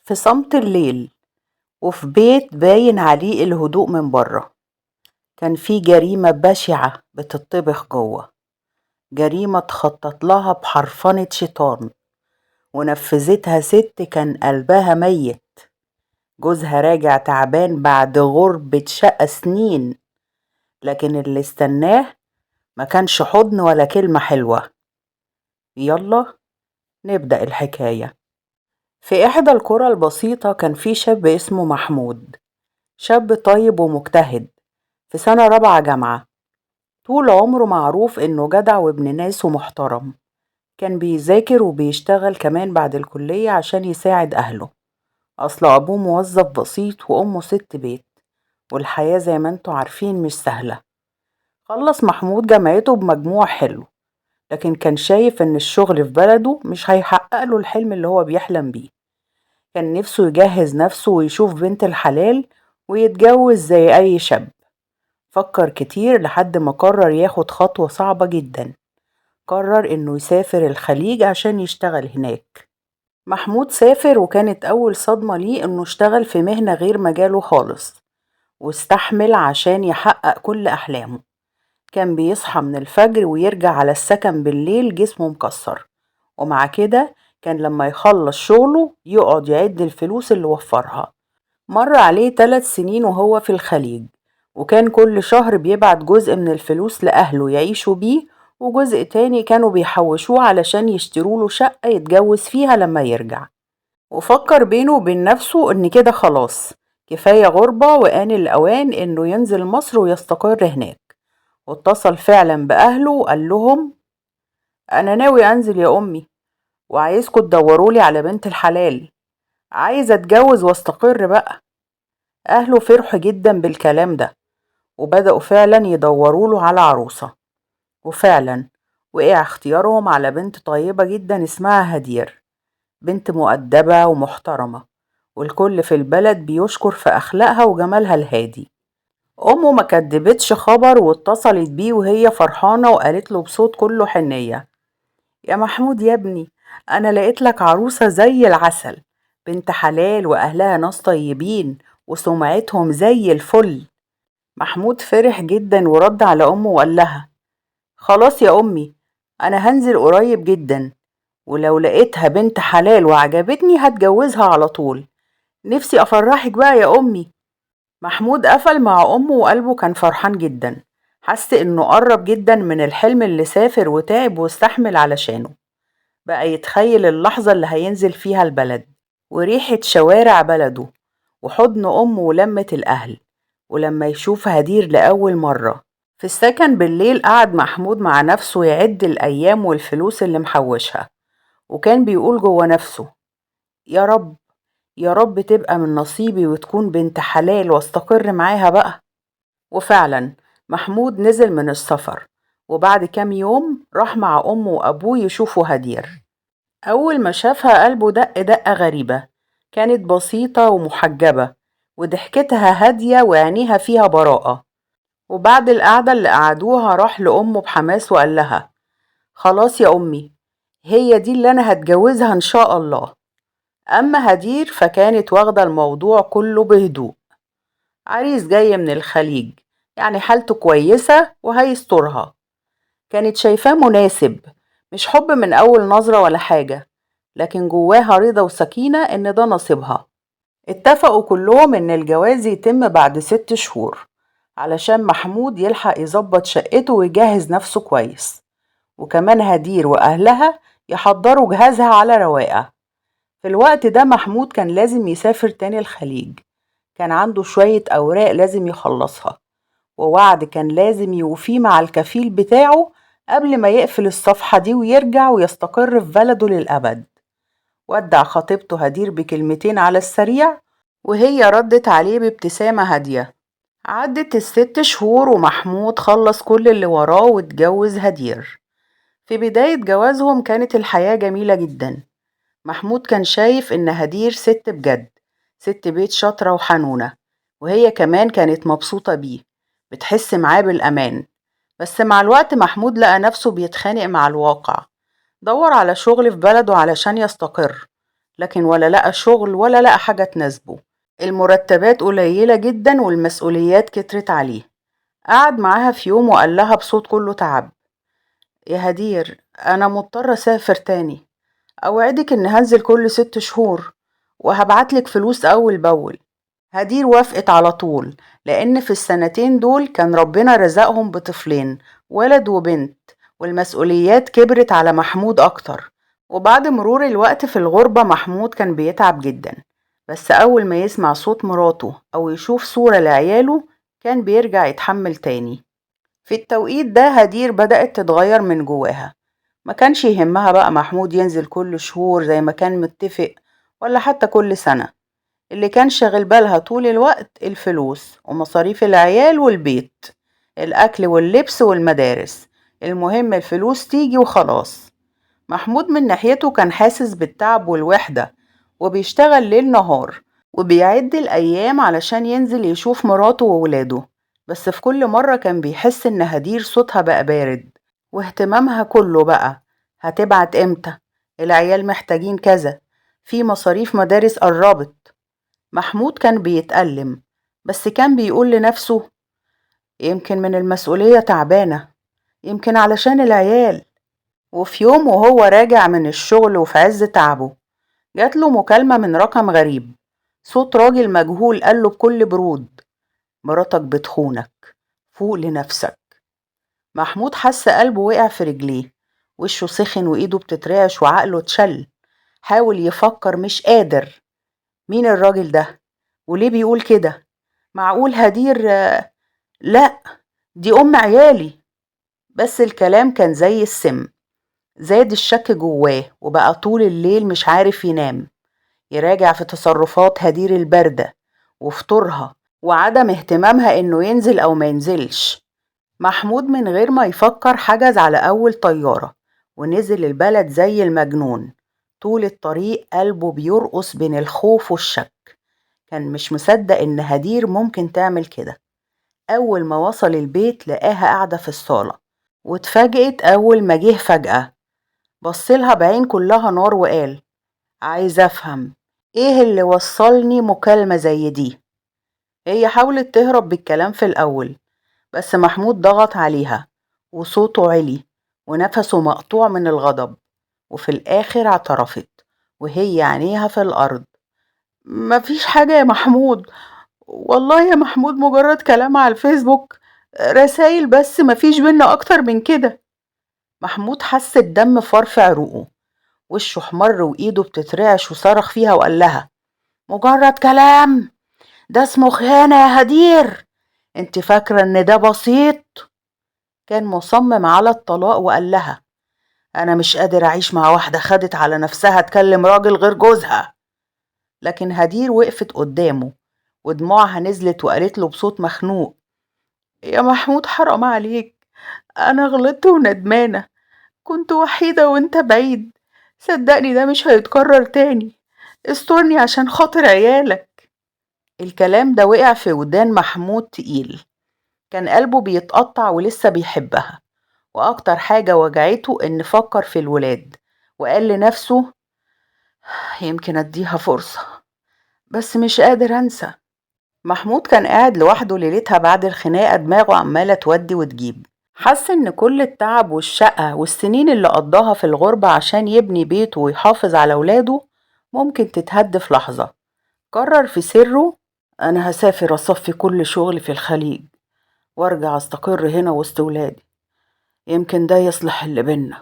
في صمت الليل وفي بيت باين عليه الهدوء من بره، كان في جريمة بشعة بتطبخ جوه. جريمة تخطط لها بحرفنة شيطان ونفذتها ست كان قلبها ميت. جوزها راجع تعبان بعد غربة شقة سنين، لكن اللي استناه ما كانش حضن ولا كلمة حلوة. يلا نبدأ الحكاية. في إحدى القرى البسيطة كان في شاب اسمه محمود، شاب طيب ومجتهد في سنة رابعة جامعة. طول عمره معروف إنه جدع وابن ناس ومحترم. كان بيذاكر وبيشتغل كمان بعد الكلية عشان يساعد أهله. أصل أبوه موظف بسيط وأمه ست بيت، والحياة زي ما انتوا عارفين مش سهلة. خلص محمود جامعته بمجموع حلو، لكن كان شايف إن الشغل في بلده مش هيحقق له الحلم اللي هو بيحلم بيه. كان نفسه يجهز نفسه ويشوف بنت الحلال ويتجوز زي أي شاب. فكر كتير لحد ما قرر ياخد خطوة صعبة جدا. قرر إنه يسافر الخليج عشان يشتغل هناك. محمود سافر وكانت أول صدمة ليه إنه اشتغل في مهنة غير مجاله خالص، واستحمل عشان يحقق كل أحلامه. كان بيصحى من الفجر ويرجع على السكن بالليل جسمه مكسر، ومع كده كان لما يخلص شغله يقعد يعد الفلوس اللي وفرها. مر عليه 3 سنين وهو في الخليج، وكان كل شهر بيبعت جزء من الفلوس لأهله يعيشوا بيه، وجزء تاني كانوا بيحوشوه علشان يشتروله شقة يتجوز فيها لما يرجع. وفكر بينه وبين نفسه إن كده خلاص كفاية غربة وآن الأوان إنه ينزل مصر ويستقر هناك. واتصل فعلا بأهله وقال لهم: أنا ناوي أنزل يا أمي، وعايزكوا تدورولي على بنت الحلال، عايز أتجوز واستقر بقى. أهله فرحوا جدا بالكلام ده، وبدأوا فعلا يدوروا له على عروسة. وفعلا وقع اختيارهم على بنت طيبة جدا اسمها هدير، بنت مؤدبة ومحترمة، والكل في البلد بيشكر في أخلاقها وجمالها الهادي. أمه ما كدبتش خبر واتصلت بيه وهي فرحانة وقالت له بصوت كله حنية: يا محمود يا ابني، أنا لقيت لك عروسة زي العسل، بنت حلال وأهلها ناس طيبين وسمعتهم زي الفل. محمود فرح جدا ورد على أمه وقال لها: خلاص يا أمي، أنا هنزل قريب جدا، ولو لقيتها بنت حلال وعجبتني هتجوزها على طول. نفسي أفرحك بقى يا أمي. محمود قفل مع أمه وقلبه كان فرحان جدا، حس إنه قرب جدا من الحلم اللي سافر وتعب واستحمل علشانه. بقى يتخيل اللحظة اللي هينزل فيها البلد، وريحة شوارع بلده، وحضن أمه ولمة الأهل. ولما يشوف هدير لأول مرة في السكن بالليل، قعد محمود مع نفسه يعد الأيام والفلوس اللي محوشها، وكان بيقول جوه نفسه: يا رب، يا رب تبقى من نصيبي وتكون بنت حلال واستقر معاها بقى. وفعلا محمود نزل من السفر، وبعد كام يوم راح مع أمه وأبوه يشوفوا هدير. أول ما شافها قلبه دق دقة غريبة. كانت بسيطة ومحجبة، وضحكتها هادية وعينيها فيها براءة. وبعد القعدة اللي قعدوها راح لأمه بحماس وقال لها: خلاص يا أمي، هي دي اللي أنا هتجوزها إن شاء الله. أما هدير فكانت واخدة الموضوع كله بهدوء. عريس جاي من الخليج، يعني حالته كويسة وهيسترها. كانت شايفاه مناسب، مش حب من أول نظرة ولا حاجة، لكن جواها رضا وسكينة إن ده نصيبها. اتفقوا كلهم إن الجواز يتم بعد 6 شهور، علشان محمود يلحق يظبط شقته ويجهز نفسه كويس، وكمان هدير وأهلها يحضروا جهازها على رواقة. في الوقت ده محمود كان لازم يسافر تاني الخليج. كان عنده شوية أوراق لازم يخلصها، ووعد كان لازم يوفيه مع الكفيل بتاعه قبل ما يقفل الصفحة دي ويرجع ويستقر في بلده للأبد. ودع خطيبته هدير بكلمتين على السريع، وهي ردت عليه بابتسامة هادية. عدت ال6 شهور ومحمود خلص كل اللي وراه واتجوز هدير. في بداية جوازهم كانت الحياة جميلة جدا. محمود كان شايف إن هدير ست بجد، ست بيت شاطرة وحنونة، وهي كمان كانت مبسوطة بيه، بتحس معاه بالأمان. بس مع الوقت محمود لقى نفسه بيتخانق مع الواقع. دور على شغل في بلده علشان يستقر، لكن ولا لقى شغل ولا لقى حاجة تناسبه. المرتبات قليلة جدا والمسؤوليات كترت عليه. قعد معاها في يوم وقال لها بصوت كله تعب: يا هدير، أنا مضطر أسافر تاني. أوعدك إن هنزل كل 6 شهور وهبعتلك فلوس أول بأول. هدير وافقت على طول، لأن في السنتين دول كان ربنا رزقهم بطفلين، ولد وبنت، والمسؤوليات كبرت على محمود أكتر. وبعد مرور الوقت في الغربة محمود كان بيتعب جدا، بس أول ما يسمع صوت مراته أو يشوف صورة لعياله كان بيرجع يتحمل تاني. في التوقيت ده هدير بدأت تتغير من جواها. ما كانش يهمها بقى محمود ينزل كل شهور زي ما كان متفق، ولا حتى كل سنة. اللي كان شاغل بالها طول الوقت الفلوس ومصاريف العيال والبيت، الأكل واللبس والمدارس. المهم الفلوس تيجي وخلاص. محمود من ناحيته كان حاسس بالتعب والوحدة، وبيشتغل ليل نهار، وبيعد الأيام علشان ينزل يشوف مراته وولاده. بس في كل مرة كان بيحس إن هدير صوتها بقى بارد، واهتمامها كله بقى: هتبعت امتى؟ العيال محتاجين كذا، في مصاريف مدارس قربت. محمود كان بيتألم، بس كان بيقول لنفسه: يمكن من المسؤولية تعبانة، يمكن علشان العيال. وفي يوم وهو راجع من الشغل وفي عز تعبه جاتله مكالمة من رقم غريب. صوت راجل مجهول قاله بكل برود: مراتك بتخونك، فوق لنفسك. محمود حس قلبه وقع في رجليه، وشه سخن وإيده بتترعش وعقله اتشل. حاول يفكر مش قادر. مين الراجل ده؟ وليه بيقول كده؟ معقول هدير؟ لا، دي أم عيالي. بس الكلام كان زي السم. زاد الشك جواه وبقى طول الليل مش عارف ينام، يراجع في تصرفات هدير الباردة وفطورها وعدم اهتمامها إنه ينزل أو ما ينزلش. محمود من غير ما يفكر حجز على أول طيارة ونزل البلد زي المجنون. طول الطريق قلبه بيرقص بين الخوف والشك. كان مش مصدق إن هدير ممكن تعمل كده. أول ما وصل البيت لقاها قاعدة في الصالة، واتفاجئت أول ما جه فجأة. بصلها بعين كلها نار وقال: عايزة أفهم إيه اللي وصلني مكالمة زي دي. هي حاولت تهرب بالكلام في الأول، بس محمود ضغط عليها وصوته عالي ونفسه مقطوع من الغضب. وفي الآخر اعترفت وهي عينيها في الأرض: مفيش حاجة يا محمود، والله يا محمود مجرد كلام على الفيسبوك، رسايل بس، مفيش بينا أكتر من كده. محمود حس الدم فار في عروقه، وشه احمر وإيده بتترعش، وصرخ فيها وقال لها: مجرد كلام؟ ده اسمه خيانة يا هدير. انت فاكرة ان ده بسيط؟ كان مصمم على الطلاق وقال لها: انا مش قادر اعيش مع واحدة خدت على نفسها تكلم راجل غير جوزها. لكن هدير وقفت قدامه ودموعها نزلت وقالت له بصوت مخنوق: يا محمود حرام عليك، انا غلطت وندمانة، كنت وحيدة وانت بعيد، صدقني ده مش هيتكرر تاني، استرني عشان خاطر عيالك. الكلام ده وقع في ودان محمود تقيل. كان قلبه بيتقطع ولسه بيحبها، واكتر حاجة وجعته ان فكر في الولاد، وقال لنفسه: يمكن اديها فرصة، بس مش قادر انسى. محمود كان قاعد لوحده ليلتها بعد الخناقة، دماغه عمالة تودي وتجيب. حس إن كل التعب والشقة والسنين اللي قضاها في الغربة عشان يبني بيته ويحافظ على ولاده ممكن تتهد في لحظة. قرر في سره: أنا هسافر أصفي كل شغلي في الخليج وارجع استقر هنا وسط ولادي، يمكن ده يصلح اللي بينا.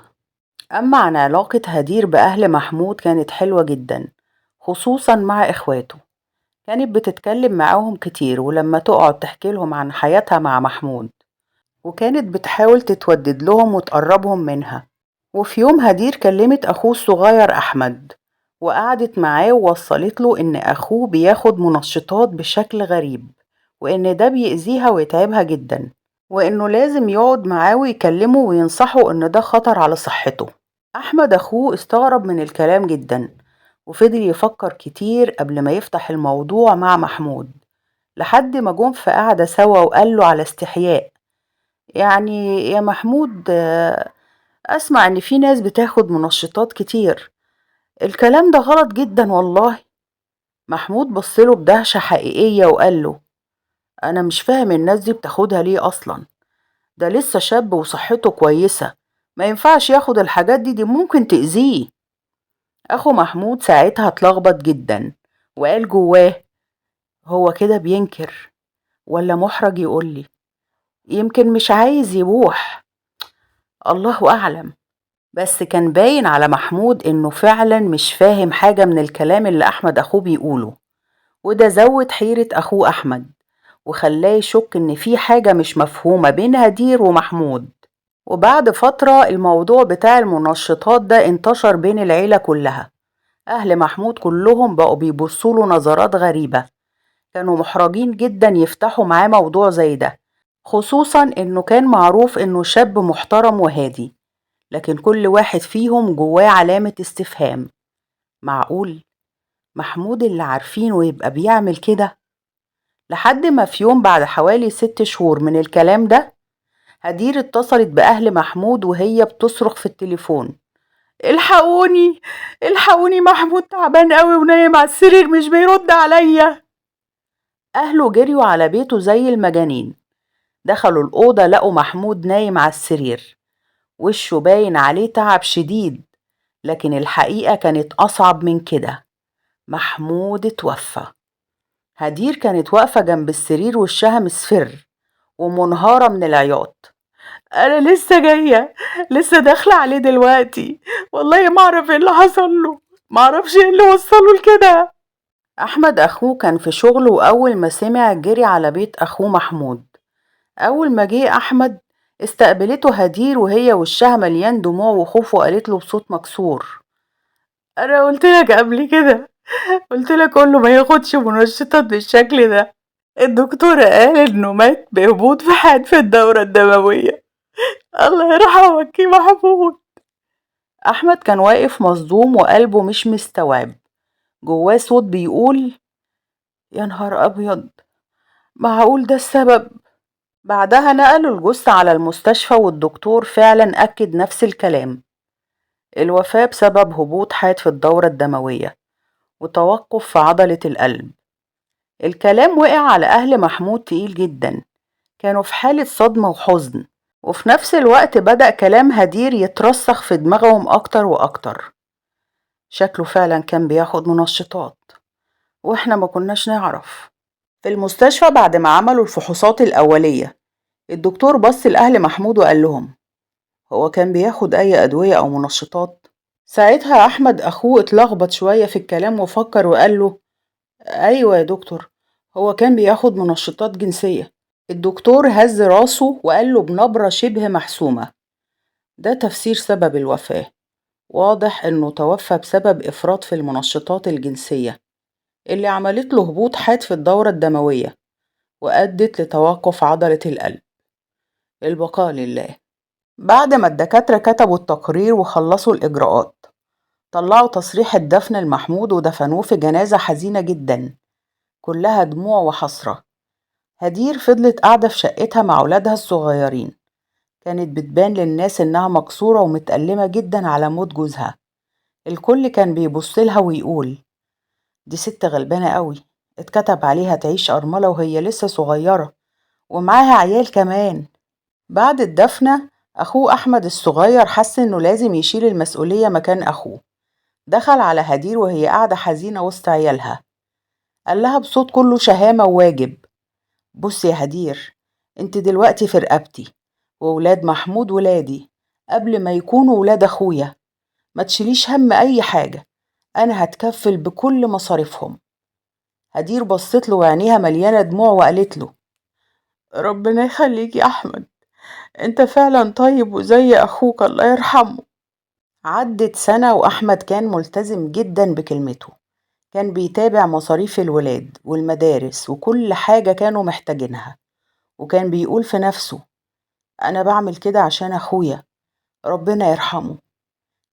أما عن علاقة هدير بأهل محمود كانت حلوة جدا، خصوصا مع إخواته. كانت بتتكلم معاهم كتير، ولما تقعد تحكي لهم عن حياتها مع محمود، وكانت بتحاول تتودد لهم وتقربهم منها. وفي يوم هدير كلمت أخوه الصغير أحمد، وقعدت معاه ووصلت له إن أخوه بياخد منشطات بشكل غريب، وإن ده بيأذيها ويتعبها جدا، وإنه لازم يقعد معاه ويكلمه وينصحه إن ده خطر على صحته. أحمد أخوه استغرب من الكلام جدا، وفضل يفكر كتير قبل ما يفتح الموضوع مع محمود، لحد ما جم في قعدة سوا وقال له على استحياء: يعني يا محمود، أسمع إن في ناس بتاخد منشطات كتير، الكلام ده غلط جدا والله. محمود بصله بدهشة حقيقية وقال له: أنا مش فاهم الناس دي بتاخدها ليه أصلا، ده لسه شاب وصحته كويسة، ما ينفعش ياخد الحاجات دي ممكن تأذيه. أخو محمود ساعتها اتلخبط جدا وقال جواه: هو كده بينكر ولا محرج يقولي؟ يمكن مش عايز يبوح، الله أعلم. بس كان باين على محمود إنه فعلا مش فاهم حاجة من الكلام اللي أحمد أخوه بيقوله، وده زود حيرة أخوه أحمد وخلاه يشك إن في حاجة مش مفهومة بين هدير ومحمود. وبعد فترة الموضوع بتاع المنشطات ده انتشر بين العيلة كلها. أهل محمود كلهم بقوا بيبصوله نظرات غريبة، كانوا محرجين جدا يفتحوا معاه موضوع زي ده، خصوصا إنه كان معروف إنه شاب محترم وهادي. لكن كل واحد فيهم جواه علامة استفهام: معقول محمود اللي عارفينه يبقى بيعمل كده؟ لحد ما في يوم بعد حوالي 6 شهور من الكلام ده، هدير اتصلت بأهل محمود وهي بتصرخ في التليفون: الحقوني، الحقوني، محمود تعبان قوي ونايم على السرير مش بيرد عليا. أهله جريوا على بيته زي المجانين، دخلوا الأوضة لقوا محمود نايم على السرير، وشه باين عليه تعب شديد. لكن الحقيقة كانت أصعب من كده، محمود اتوفى. هدير كانت واقفة جنب السرير وشها مصفر ومنهارة من العياط: أنا لسه جاية، لسه داخلة عليه دلوقتي، والله ما أعرف إيه اللي حصل له، ما أعرفش إيه اللي وصله لكده. أحمد أخوه كان في شغله وأول ما سمع جري على بيت أخوه محمود. أول ما جه أحمد استقبلته هدير وهي وشها مليان دموع وخوف وقالت له بصوت مكسور: أنا قلت لك قبل كده، قلت لك كله ما ياخدش منشطات بالشكل ده، الدكتور قال إنه مات بهبوط في حاد في الدورة الدموية، الله يرحمك يا محمود. أحمد كان واقف مصدوم وقلبه مش مستوعب، جواه صوت بيقول: يا نهار أبيض، معقول ده السبب؟ بعدها نقلوا الجثة على المستشفى والدكتور فعلا أكد نفس الكلام، الوفاة بسبب هبوط حاد في الدورة الدموية وتوقف في عضلة القلب. الكلام وقع على أهل محمود تقيل جدا، كانوا في حالة صدمة وحزن، وفي نفس الوقت بدأ كلام هدير يترسخ في دماغهم أكتر وأكتر. شكله فعلا كان بياخد منشطات وإحنا ما كناش نعرف. في المستشفى بعد ما عملوا الفحوصات الأولية، الدكتور بص لأهل محمود وقال لهم: هو كان بياخد أي أدوية أو منشطات؟ ساعتها أحمد أخوه اتلخبط شوية في الكلام وفكر وقال له: أيوة يا دكتور، هو كان بياخد منشطات جنسية. الدكتور هز راسه وقال له بنبرة شبه محسومة: ده تفسير سبب الوفاة، واضح إنه توفى بسبب إفراط في المنشطات الجنسية اللي عملت له هبوط حاد في الدورة الدموية وأدت لتوقف عضلة القلب، البقاء لله. بعد ما الدكاترة كتبوا التقرير وخلصوا الإجراءات، طلعوا تصريح الدفن لمحمود ودفنوه في جنازة حزينة جدا كلها دموع وحسرة. هدير فضلت قاعدة في شقتها مع ولادها الصغيرين، كانت بتبان للناس إنها مكسورة ومتألمة جدا على موت جوزها. الكل كان بيبصلها ويقول: دي ست غلبانة قوي، اتكتب عليها تعيش أرملة وهي لسه صغيرة ومعاها عيال كمان. بعد الدفنة أخوه أحمد الصغير حس إنه لازم يشيل المسؤولية مكان أخوه، دخل على هدير وهي قاعدة حزينة وسط عيالها، قال لها بصوت كله شهامة وواجب: بص يا هدير، انت دلوقتي في رقبتي وولاد محمود ولادي قبل ما يكونوا ولاد أخويا، ما تشيليش هم أي حاجة، أنا هتكفل بكل مصاريفهم. هدير بصت له وعينيها مليانة دموع وقالت له: ربنا يخليك يا أحمد، انت فعلا طيب وزي أخوك الله يرحمه. عدت سنة وأحمد كان ملتزم جدا بكلمته، كان بيتابع مصاريف الولاد والمدارس وكل حاجة كانوا محتاجينها، وكان بيقول في نفسه: أنا بعمل كده عشان أخويا ربنا يرحمه.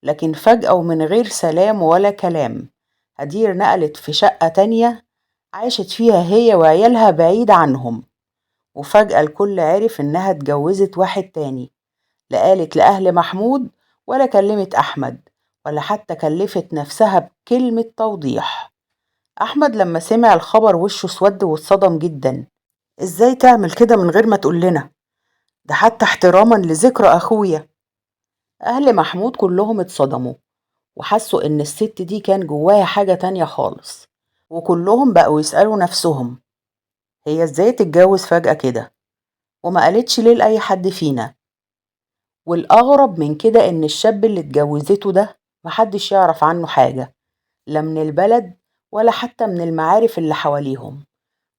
لكن فجأة ومن غير سلام ولا كلام، هدير نقلت في شقة تانية عاشت فيها هي وعيالها بعيد عنهم، وفجأة الكل عرف إنها اتجوزت واحد تاني، لا قالت لأهل محمود ولا كلمت أحمد ولا حتى كلفت نفسها بكلمة توضيح. أحمد لما سمع الخبر وشه اسود واتصدم جدا. إزاي تعمل كده من غير ما تقولنا؟ ده حتى احتراما لذكرى أخويا. أهل محمود كلهم اتصدموا وحسوا إن الست دي كان جواها حاجة تانية خالص، وكلهم بقوا يسألوا نفسهم هي إزاي تتجوز فجأة كده وما قالتش ليه لأي حد فينا. والأغرب من كده إن الشاب اللي اتجوزته ده محدش يعرف عنه حاجة، لا من البلد ولا حتى من المعارف اللي حواليهم،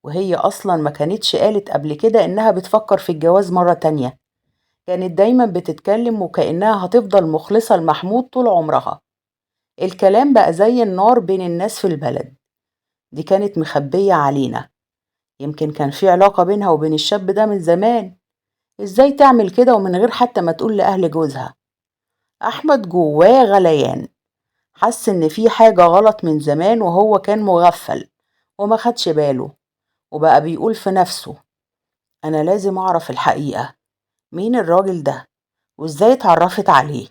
وهي أصلا ما كانتش قالت قبل كده إنها بتفكر في الجواز مرة تانية. كانت دايما بتتكلم وكأنها هتفضل مخلصة لمحمود طول عمرها. الكلام بقى زي النار بين الناس في البلد. دي كانت مخبية علينا، يمكن كان في علاقة بينها وبين الشاب ده من زمان. ازاي تعمل كده ومن غير حتى ما تقول لأهل جوزها؟ أحمد جواه غليان، حس إن في حاجة غلط من زمان وهو كان مغفل وما خدش باله، وبقى بيقول في نفسه أنا لازم أعرف الحقيقة، مين الراجل ده وإزاي اتعرفت عليه.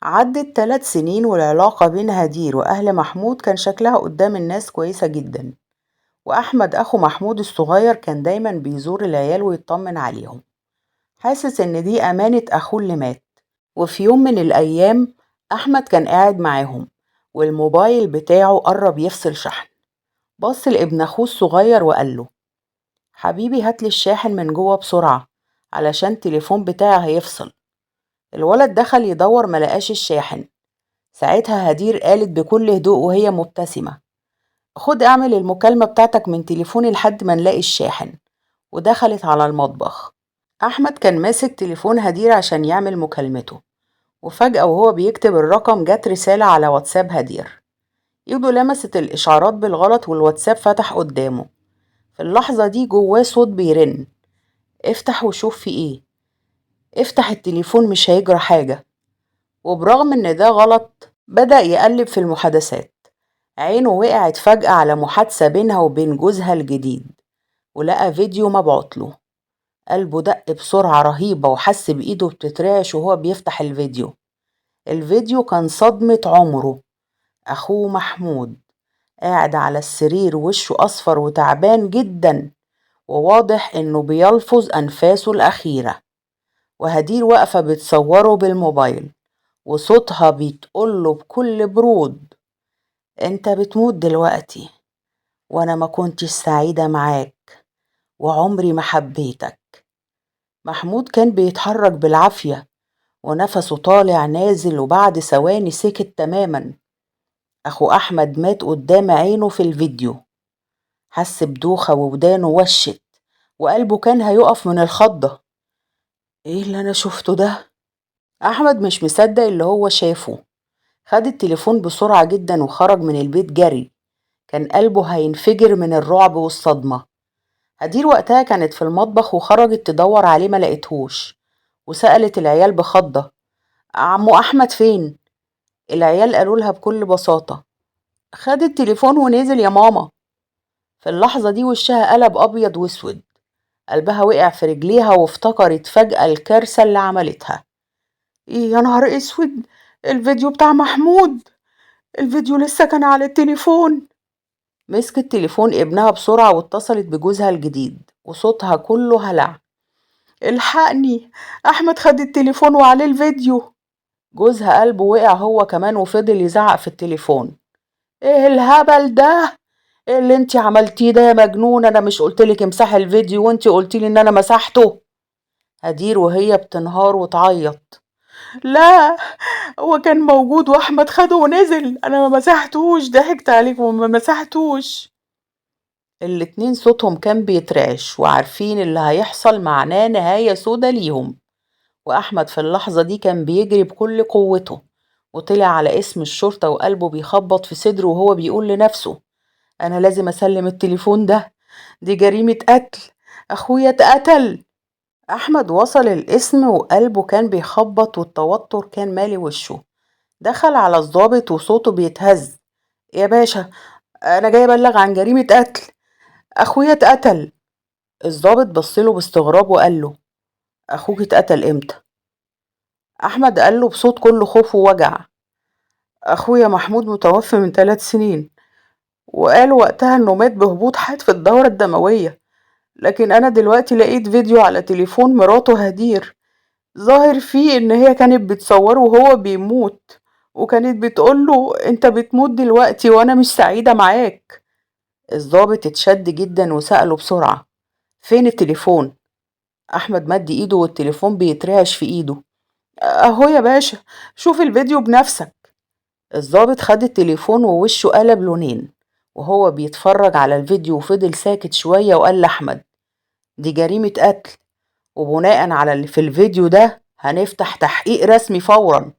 عدت 3 سنين والعلاقة بين هدير وأهل محمود كان شكلها قدام الناس كويسة جدا، وأحمد أخو محمود الصغير كان دايما بيزور العيال ويطمن عليهم، حاسس إن دي أمانة أخوه اللي مات. وفي يوم من الأيام أحمد كان قاعد معاهم والموبايل بتاعه قرب يفصل شحن. بص لابن أخوه الصغير وقال له حبيبي هاتلي الشاحن من جوه بسرعة علشان التليفون بتاعي هيفصل. الولد دخل يدور ملقاش الشاحن. ساعتها هدير قالت بكل هدوء وهي مبتسمة خد اعمل المكالمة بتاعتك من تليفوني لحد ما نلاقي الشاحن، ودخلت على المطبخ. أحمد كان ماسك تليفون هدير عشان يعمل مكالمته، وفجأة وهو بيكتب الرقم جت رسالة على واتساب هدير. ايده لمست الإشعارات بالغلط والواتساب فتح قدامه. في اللحظة دي جواه صوت بيرن افتح وشوف في ايه، افتح التليفون مش هيجرى حاجة. وبرغم ان ده غلط بدأ يقلب في المحادثات. عينه وقعت فجأة على محادثة بينها وبين جوزها الجديد، ولقى فيديو مبعوتله. قلبه دق بسرعة رهيبة وحس بإيده بتترعش وهو بيفتح الفيديو. الفيديو كان صدمة عمره. أخوه محمود قاعد على السرير وشه أصفر وتعبان جدا، وواضح إنه بيلفظ أنفاسه الأخيرة. وهدير واقفة بتصوره بالموبايل وصوتها بيتقوله بكل برود انت بتموت دلوقتي وانا ما كنتش سعيدة معاك وعمري ما حبيتك. محمود كان بيتحرك بالعافية ونفسه طالع نازل، وبعد ثواني سكت تماما. اخو احمد مات قدام عينه في الفيديو. حس بدوخة وودانه وشت وقلبه كان هيقف من الخضة. ايه اللي انا شفته ده؟ احمد مش مصدق اللي هو شافه. خد التليفون بسرعة جدا وخرج من البيت جري. كان قلبه هينفجر من الرعب والصدمة. هدير وقتها كانت في المطبخ وخرجت تدور عليه ما لقيتهوش، وسألت العيال بخضة عمو أحمد فين؟ العيال قالوا لها بكل بساطة خد التليفون ونزل يا ماما. في اللحظة دي وشها قلب أبيض واسود، قلبها وقع في رجليها وافتكرت فجأة الكارثة اللي عملتها. إيه يا نهار اسود، الفيديو بتاع محمود، الفيديو لسه كان على التليفون. مسكت تليفون ابنها بسرعة واتصلت بجوزها الجديد وصوتها كله هلع الحقني، أحمد خد التليفون وعليه الفيديو. جوزها قلبه وقع هو كمان وفضل يزعق في التليفون ايه الهبل ده؟ ايه اللي انتي عملتيه ده يا مجنون؟ انا مش قلتلك امسحي الفيديو وانتي قلتيلي ان انا مسحته؟ هدير وهي بتنهار وتعيط لا، هو كان موجود واحمد خده ونزل، انا ما مسحتوش، ضحكت عليك وما مسحتوش. الاتنين صوتهم كان بيترعش وعارفين اللي هيحصل معناه نهاية سودا ليهم. وأحمد في اللحظة دي كان بيجري بكل قوته، وطلع على اسم الشرطة وقلبه بيخبط في صدره وهو بيقول لنفسه أنا لازم أسلم التليفون ده، دي جريمة قتل، أخويا اتقتل. أحمد وصل الاسم وقلبه كان بيخبط والتوتر كان مالي وشه. دخل على الضابط وصوته بيتهز يا باشا أنا جاي أبلغ عن جريمة قتل، أخويا اتقتل. الضابط بصله باستغراب وقال له أخوك اتقتل إمتى؟ أحمد قال له بصوت كله خوف ووجع أخويا محمود متوفي من 3 سنين، وقالوا وقتها إنه مات بهبوط حاد في الدورة الدموية. لكن أنا دلوقتي لقيت فيديو على تليفون مراته هدير، ظاهر فيه إن هي كانت بتصوره وهو بيموت، وكانت بتقوله أنت بتموت دلوقتي وأنا مش سعيدة معاك. الضابط اتشد جدا وسأله بسرعة: فين التليفون؟ أحمد مد إيده والتليفون بيترعش في إيده. أهو يا باشا، شوف الفيديو بنفسك. الضابط خد التليفون ووشه قلب لونين وهو بيتفرج على الفيديو، وفضل ساكت شوية وقال لأحمد: دي جريمة قتل، وبناء على اللي في الفيديو ده هنفتح تحقيق رسمي فورا.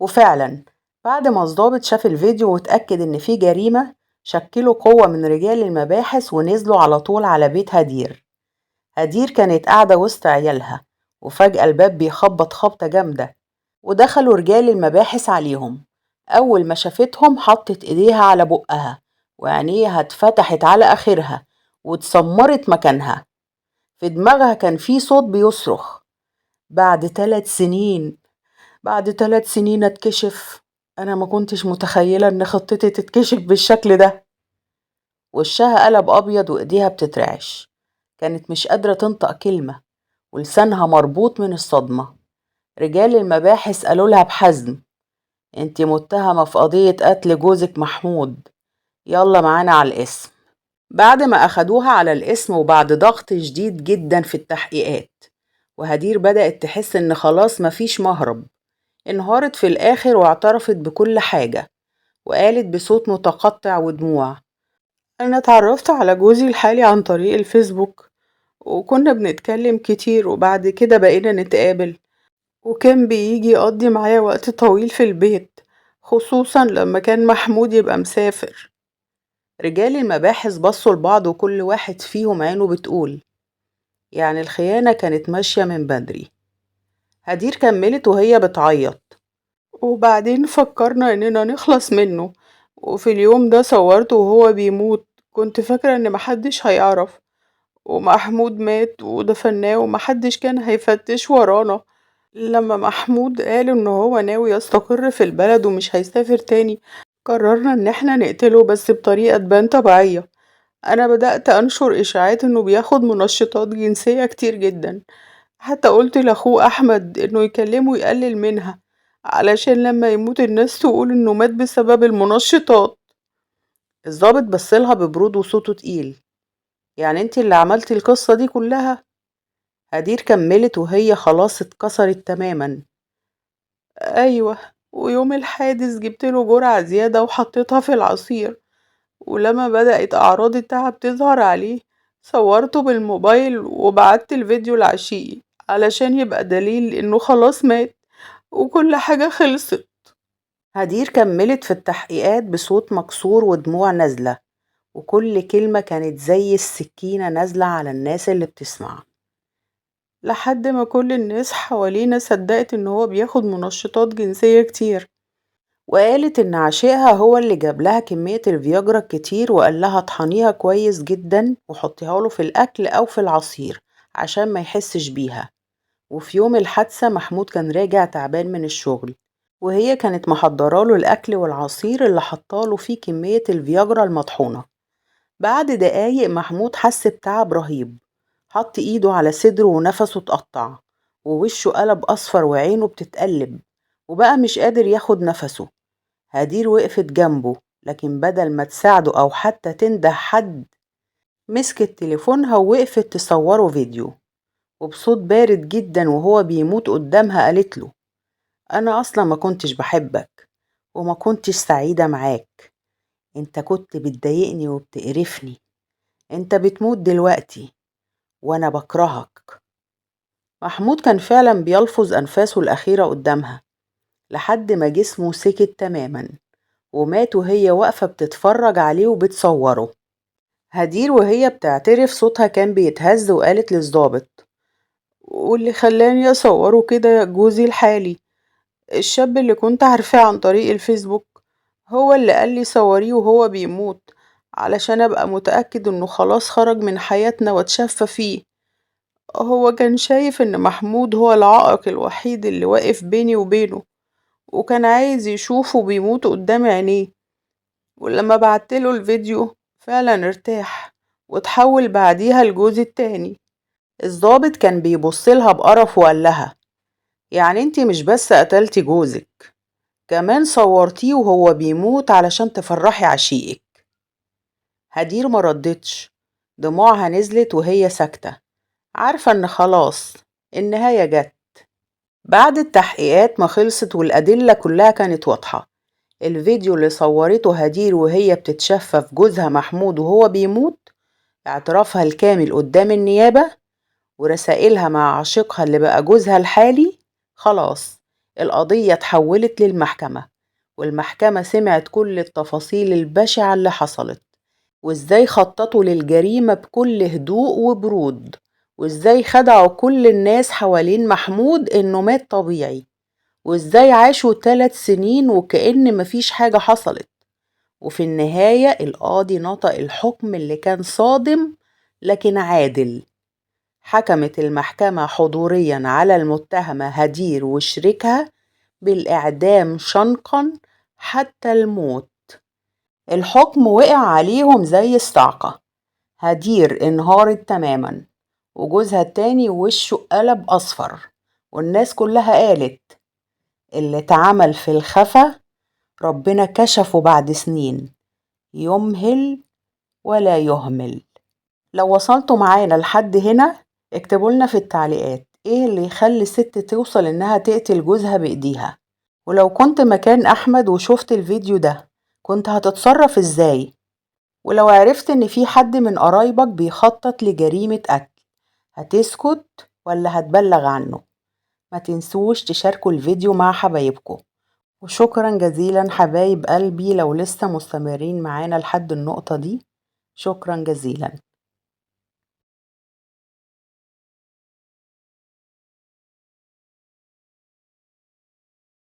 وفعلا بعد ما الضابط شاف الفيديو واتأكد إن في جريمة، شكلوا قوة من رجال المباحث ونزلوا على طول على بيت هدير. هدير كانت قاعدة وسط عيالها، وفجأة الباب بيخبط خبطة جامدة، ودخلوا رجال المباحث عليهم. أول ما شافتهم حطت إيديها على بقها، وعينيها اتفتحت على آخرها واتسمرت مكانها. في دماغها كان في صوت بيصرخ: بعد 3 سنين، بعد 3 سنين اتكشف. أنا ما كنتش متخيلة إن خطتي تتكشف بالشكل ده. وشها قلب أبيض وإيديها بتترعش، كانت مش قادرة تنطق كلمة، ولسانها مربوط من الصدمة. رجال المباحث قالوا لها بحزم: انتي متهمة في قضية قتل جوزك محمود، يلا معانا على القسم. بعد ما أخدوها على القسم وبعد ضغط شديد جدا في التحقيقات، وهدير بدأت تحس إن خلاص مفيش مهرب، انهارت في الآخر واعترفت بكل حاجة، وقالت بصوت متقطع ودموع: أنا اتعرفت على جوزي الحالي عن طريق الفيسبوك، وكنا بنتكلم كتير، وبعد كده بقينا نتقابل، وكان بيجي يقضي معايا وقت طويل في البيت، خصوصا لما كان محمود يبقى مسافر. رجال المباحث بصوا لبعض وكل واحد فيهم عينه بتقول: يعني الخيانة كانت ماشية من بدري. هدير كملت وهي بتعيط: وبعدين فكرنا إننا نخلص منه، وفي اليوم ده صورته وهو بيموت، كنت فاكرة إن محدش هيعرف، ومحمود مات ودفناه ومحدش كان هيفتش ورانا. لما محمود قال إن هو ناوي يستقر في البلد ومش هيسافر تاني، قررنا إن احنا نقتله بس بطريقة تبان طبيعية. أنا بدأت أنشر إشاعات إنه بياخد منشطات جنسية كتير جدا، حتى قلت لأخوه أحمد إنه يكلمه يقلل منها، علشان لما يموت الناس تقول إنه مات بسبب المنشطات. الضابط بصلها ببرود وصوته تقيل: يعني انتي اللي عملتي القصة دي كلها؟ هدير كملت وهي خلاص اتكسرت تماما: أيوة، ويوم الحادث جبتله جرعة زيادة وحطيتها في العصير، ولما بدأت أعراض التعب تظهر عليه صورته بالموبايل وبعت الفيديو لعشيقي علشان يبقى دليل إنه خلاص مات وكل حاجة خلصت. هدير كملت في التحقيقات بصوت مكسور ودموع نازلة، وكل كلمة كانت زي السكينة نازلة على الناس اللي بتسمع، لحد ما كل الناس حوالينا صدقت إن هو بياخد منشطات جنسية كتير، وقالت إن عشيقها هو اللي جاب لها كمية الفياجرا الكتير وقال لها اطحنيها كويس جدا وحطيها له في الأكل أو في العصير عشان ما يحسش بيها. وفي يوم الحادثة محمود كان راجع تعبان من الشغل، وهي كانت محضراله الأكل والعصير اللي حطاله فيه كمية الفياجرا المطحونة. بعد دقايق محمود حس بتعب رهيب، حط ايده على صدره ونفسه اتقطع، ووشه قلب أصفر وعينه بتتقلب، وبقى مش قادر ياخد نفسه. هدير وقفت جنبه، لكن بدل ما تساعده أو حتى تنده حد، مسكت تليفونها ووقفت تصوره فيديو، وبصوت بارد جدا وهو بيموت قدامها قالت له: أنا أصلا ما كنتش بحبك وما كنتش سعيدة معاك، انت كنت بتضايقني وبتقرفني، انت بتموت دلوقتي وانا بكرهك. محمود كان فعلا بيلفظ أنفاسه الأخيرة قدامها لحد ما جسمه سكت تماما، ومات وهي واقفة بتتفرج عليه وبتصوره. هدير وهي بتعترف صوتها كان بيتهز وقالت للضابط: واللي خلاني أصوره كده جوزي الحالي، الشاب اللي كنت عارفاه عن طريق الفيسبوك، هو اللي قالي صوريه وهو بيموت علشان أبقى متأكد إنه خلاص خرج من حياتنا واتشفى فيه. هو كان شايف إن محمود هو العائق الوحيد اللي واقف بيني وبينه، وكان عايز يشوفه بيموت قدام عينيه. ولما بعتله الفيديو فعلا ارتاح وتحول بعديها لجوز التاني. الضابط كان بيبصلها بقرف وقال لها: يعني انتي مش بس قتلتي جوزك، كمان صورتيه وهو بيموت علشان تفرحي عشيقك. هدير ما ردتش، دموعها نزلت وهي ساكتة، عارفة ان خلاص النهاية جت. بعد التحقيقات ما خلصت والأدلة كلها كانت واضحة، الفيديو اللي صورته هدير وهي بتتشفى في جوزها محمود وهو بيموت، اعترافها الكامل قدام النيابة، ورسائلها مع عشيقها اللي بقى جوزها الحالي، خلاص القضية اتحولت للمحكمة. والمحكمة سمعت كل التفاصيل البشعة اللي حصلت، وازاي خططوا للجريمة بكل هدوء وبرود، وازاي خدعوا كل الناس حوالين محمود انه مات طبيعي، وازاي عاشوا 3 سنين وكأن مفيش حاجة حصلت. وفي النهاية القاضي نطق الحكم اللي كان صادم لكن عادل. حكمت المحكمة حضوريا على المتهمة هدير وشريكها بالإعدام شنقا حتى الموت. الحكم وقع عليهم زي الصعقة. هدير انهارت تماما، وجوزها التاني وشه قلب أصفر، والناس كلها قالت: اللي اتعمل في الخفا ربنا كشفه بعد سنين، يمهل ولا يهمل. لو وصلتوا معانا لحد هنا اكتبولنا في التعليقات ايه اللي يخلي الست توصل انها تقتل جوزها بايديها. ولو كنت مكان احمد وشفت الفيديو ده كنت هتتصرف ازاي؟ ولو عرفت ان في حد من قرايبك بيخطط لجريمة قتل هتسكت ولا هتبلغ عنه؟ ما تنسوش تشاركوا الفيديو مع حبايبكم. وشكرا جزيلا حبايب قلبي لو لسه مستمرين معانا لحد النقطة دي، شكرا جزيلا.